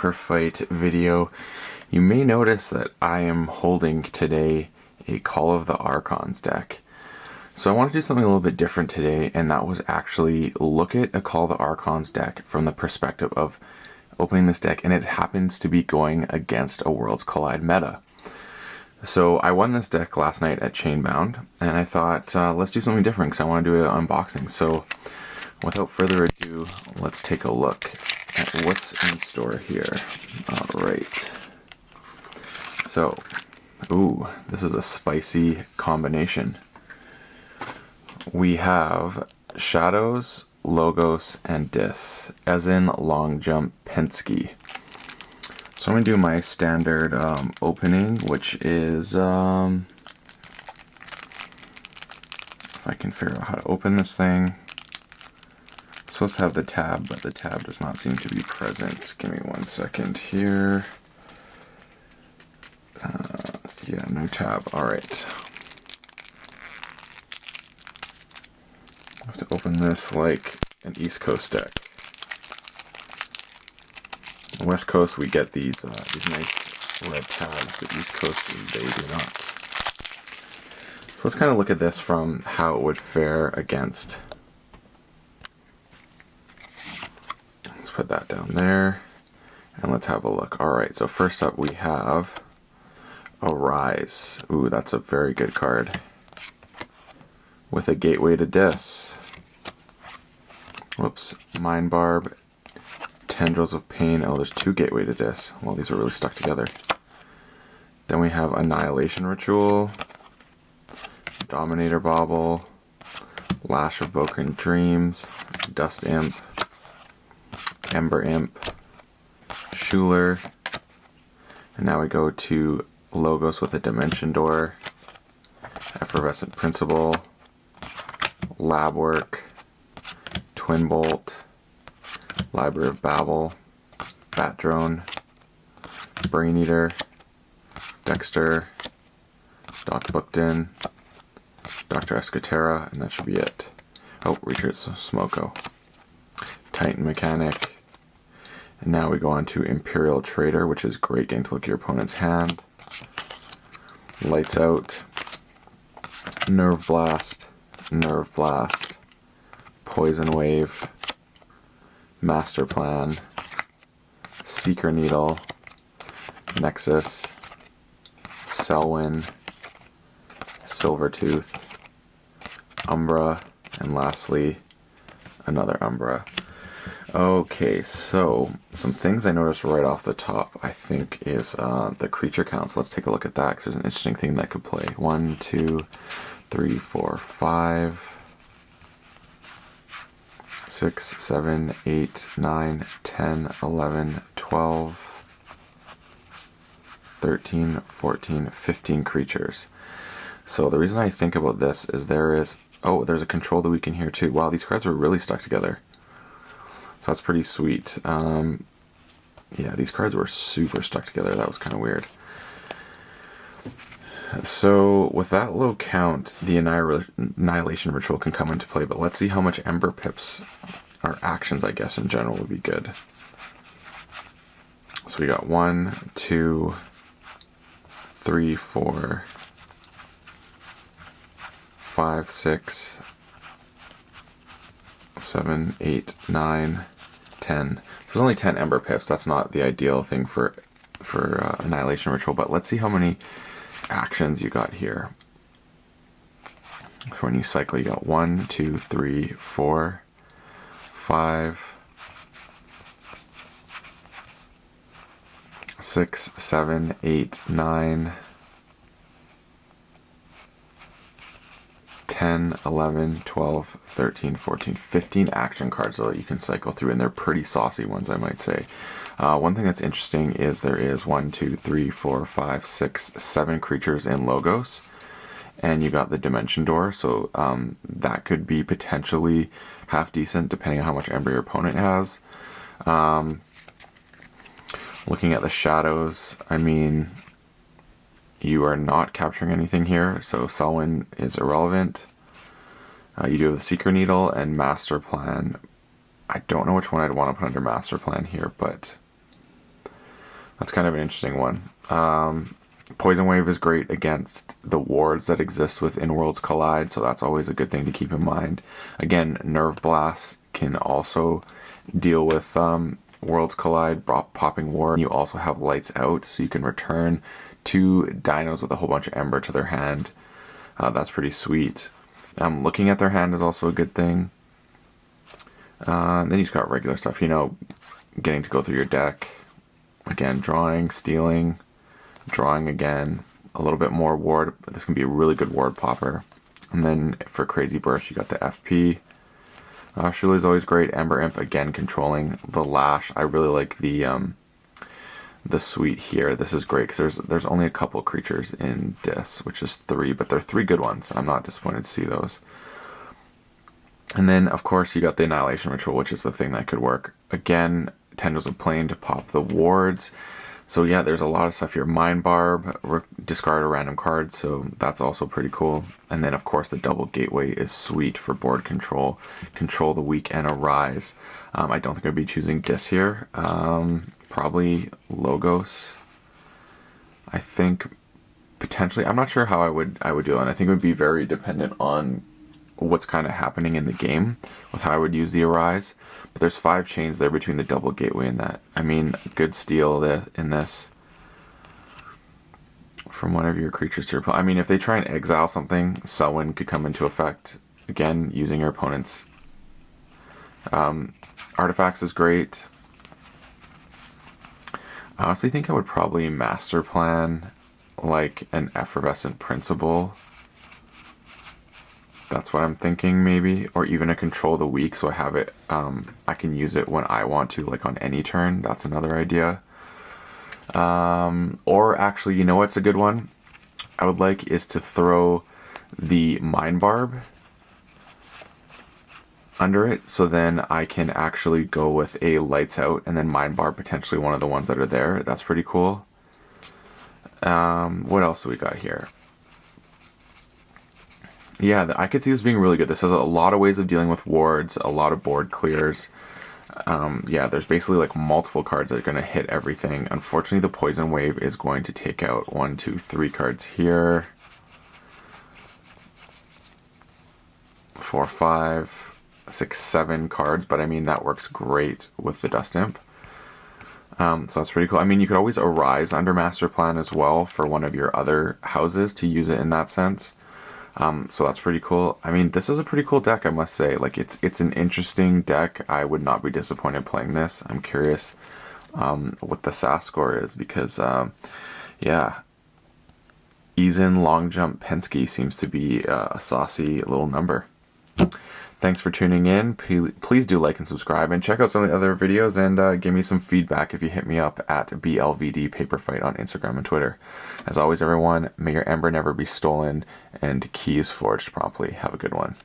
Sniper Fight video, you may notice that I am holding today a Call of the Archons deck. So I want to do something a little bit different today, and that was actually look at a Call of the Archons deck from the perspective of opening this deck, and it happens to be going against a Worlds Collide meta. So I won this deck last night at Chainbound, and I thought, let's do something different because I want to do an unboxing. So without further ado, let's take a look at what's in store here. Alright. So, ooh, this is a spicy combination. We have Shadows, Logos, and Dis, as in Long Jump Penske. So I'm going to do my standard opening, which is, if I can figure out how to open this thing. It's supposed to have the tab, but the tab does not seem to be present. Give me 1 second here. Yeah, no tab. Alright. I have to open this like an East Coast deck. On the West Coast, we get these nice red tabs. The East Coast, they do not. So let's kind of look at this from how it would fare against. Let's put that down there, and let's have a look. Alright, so first up we have Arise. Ooh, that's a very good card. With a Gateway to Dis. Whoops. Mind Barb. Tendrils of Pain. Oh, there's 2 Gateway to Dis. Well, these are really stuck together. Then we have Annihilation Ritual. Dominator Bauble. Lash of Broken Dreams. Dust Imp. Ember Imp. Schuler. And now we go to Logos with a Dimension Door. Effervescent Principle. Lab Work. Twin Bolt. Library of Babel. Bat Drone. Brain Eater. Dexter. Doc Bookton. Dr. Escatera, and that should be it. Oh, Richard Smoko. Titan Mechanic. And now we go on to Imperial Trader, which is great getting to look at your opponent's hand. Lights Out. Nerve Blast. Nerve Blast. Poison Wave. Master Plan. Seeker Needle. Nexus. Selwyn. Silvertooth. Umbra. And lastly, another Umbra. Okay, so some things I noticed right off the top, I think, is the creature counts. Let's take a look at that, because there's an interesting thing that could play. 1, 2, 3, 4, 5, 6, 7, 8, 9, 10, 11, 12, 13, 14, 15 creatures. So the reason I think about this is there's a control that we can hear too. Wow, these cards are really stuck together. So that's pretty sweet. Yeah, these cards were super stuck together. That was kind of weird. So with that low count, the Annihilation Ritual can come into play, but let's see how much Ember Pips, or actions I guess in general, would be good. So we got 1, 2, 3, 4, 5, 6, 7, 8, 9, 10. So there's only 10 Ember Pips. That's not the ideal thing for Annihilation Ritual, but let's see how many actions you got here. So when you cycle, you got 1, 2, 3, 4, 5, 6, 7, 8, 9, 10, 11, 12, 13, 14, 15 action cards that you can cycle through, and they're pretty saucy ones, I might say. One thing that's interesting is there is 1, 2, 3, 4, 5, 6, 7 creatures in Logos, and you got the Dimension Door, so that could be potentially half decent depending on how much Ember your opponent has. Looking at the Shadows, I mean, you are not capturing anything here, so Selwyn is irrelevant. You do have the Seeker Needle and Master Plan. I don't know which one I'd want to put under Master Plan here, but That's kind of an interesting one. Poison Wave is great against the wards that exist within Worlds Collide, so that's always a good thing to keep in mind. Again, Nerve Blast can also deal with Worlds Collide, popping ward. You also have Lights Out, so you can return 2 dinos with a whole bunch of Ember to their hand. That's pretty sweet. Looking at their hand is also a good thing. Then you've got regular stuff, you know, getting to go through your deck. Again, drawing, stealing, drawing again, a little bit more ward, but this can be a really good ward popper. And then for Crazy Burst, you got the FP. Shuli's always great. Ember Imp, again, controlling the Lash. I really like the suite here. This is great because there's only a couple creatures in Dis, which is 3, but they're 3 good ones. I'm not disappointed to see those. And then, of course, you got the Annihilation Ritual, which is the thing that could work. Again, Tendrils of Plane to pop the wards. So yeah, there's a lot of stuff here. Mind Barb, discard a random card, so that's also pretty cool. And then, of course, the Double Gateway is sweet for board control. Control the Weak and Arise. I don't think I'd be choosing Dis here. Probably Logos. I think potentially, I'm not sure how I would do it. And I think it would be very dependent on what's kind of happening in the game with how I would use the Arise. But there's 5 chains there between the Double Gateway and that. I mean, good steal in this from one of your creatures to your opponent. I mean, if they try and exile something, Selwyn could come into effect. Again, using your opponent's artifacts is great. I honestly think I would probably master plan like an Effervescent Principle. That's what I'm thinking, maybe. Or even a Control the Weak, so I have it, I can use it when I want to, like on any turn. That's another idea. Or actually, you know what's a good one I would like is to throw the Mind Barb under it, so then I can actually go with a Lights Out and then Mind Barb, potentially one of the ones that are there. That's pretty cool. What else do we got here? Yeah, I could see this being really good. This has a lot of ways of dealing with wards, a lot of board clears. Yeah, there's basically like multiple cards that are going to hit everything. Unfortunately, the Poison Wave is going to take out 1, 2, 3 cards here. 4, 5, 6, 7 cards, but I mean, that works great with the Dust Imp. So that's pretty cool. I mean, you could always Arise under Master Plan as well for one of your other houses to use it in that sense. So that's pretty cool. I mean, this is a pretty cool deck, I must say. Like, it's an interesting deck. I would not be disappointed playing this. I'm curious what the SAS score is because, yeah, Eason Long Jump Penske seems to be a saucy little number. Thanks for tuning in. Please do like and subscribe and check out some of the other videos and give me some feedback if you hit me up at BLVD Paperfight on Instagram and Twitter. As always, everyone, may your Ember never be stolen and keys forged promptly. Have a good one.